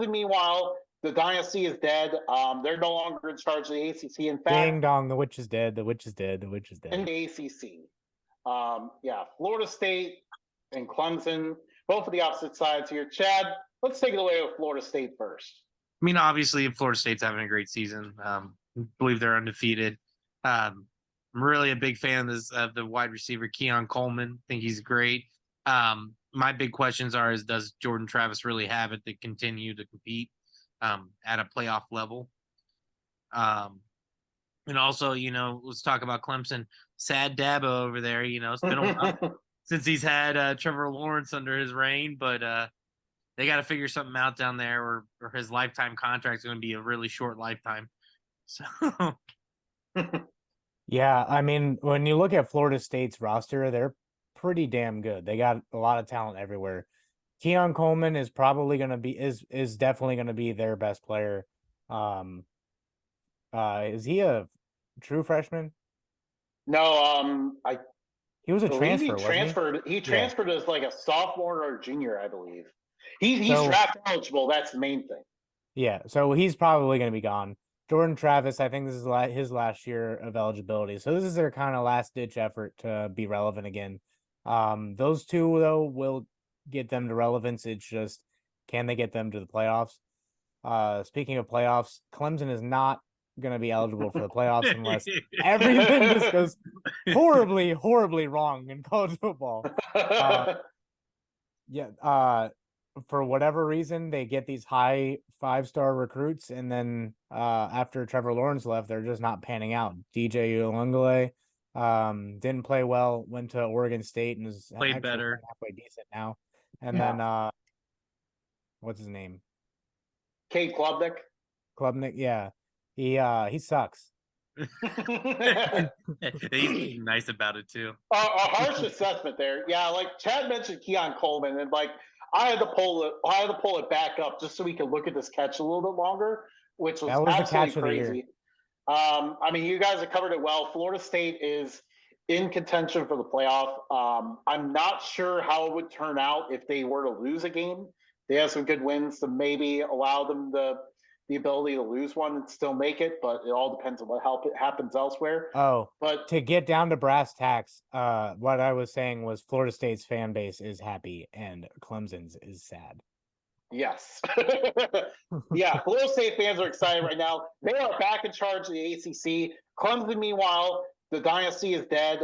Clemson, meanwhile, the dynasty is dead. They're no longer in charge of the ACC. In Ding fact, dong, the witch is dead. The witch is dead. The witch is in dead. the ACC, Florida State and Clemson, both of the opposite sides here. Chad, let's take it away with Florida State first. I mean, obviously, Florida State's having a great season. I believe they're undefeated. I'm really a big fan of the wide receiver Keon Coleman. I think he's great. My big questions are: does Jordan Travis really have it to continue to compete at a playoff level? And also, let's talk about Clemson. Sad Dabo over there. It's been a while since he's had Trevor Lawrence under his reign, but they got to figure something out down there, or his lifetime contract is going to be a really short lifetime. So, Yeah, I mean, when you look at Florida State's roster, they're pretty damn good. They got a lot of talent everywhere. Keon Coleman is probably going to be is definitely going to be their best player. Is he a true freshman? No, He was a believe transfer, he wasn't transferred. He transferred as like a sophomore or junior, I believe. He's So- draft eligible. That's the main thing. Yeah, so he's probably going to be gone. Jordan Travis, I think this is his last year of eligibility. So this is their kind of last ditch effort to be relevant again. Those two though will get them to relevance. It's just, can they get them to the playoffs? Speaking of playoffs, Clemson is not going to be eligible for the playoffs unless everything just goes horribly, horribly wrong in college football. For whatever reason, they get these high 5-star recruits, and then after Trevor Lawrence left, they're just not panning out. DJ Uiagalelei didn't play well, went to Oregon State and is played better, halfway decent now. And then what's his name? Kate Klubnik. Klubnik, yeah. He sucks. He's nice about it too. A harsh assessment there. Yeah, like Chad mentioned Keon Coleman, and like I had to pull it back up just so we could look at this catch a little bit longer, which was the catch absolutely of the crazy. I mean, you guys have covered it well. Florida State is in contention for the playoff. I'm not sure how it would turn out if they were to lose a game. They have some good wins to maybe allow them the ability to lose one and still make it, but it all depends on what happens elsewhere. But to get down to brass tacks, what I was saying was Florida State's fan base is happy and Clemson's is sad. Yes. Yeah, Florida State fans are excited right now. They are back in charge of the ACC. Clemson, meanwhile, the dynasty is dead.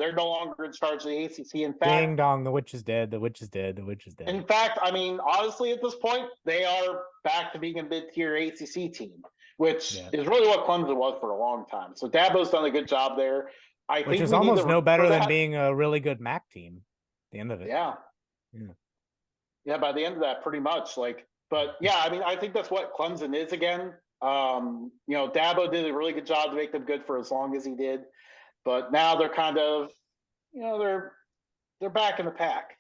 They're no longer in charge of the ACC. In fact, ding dong, the witch is dead. The witch is dead. The witch is dead. In fact, I mean, honestly, at this point, they are back to being a mid-tier ACC team, which is really what Clemson was for a long time. So Dabo's done a good job there. Which is almost no better than being a really good MAC team at the end of it. Yeah, by the end of that, pretty much. But yeah, I mean, I think that's what Clemson is again. Dabo did a really good job to make them good for as long as he did. But now they're kind of, they're back in the pack.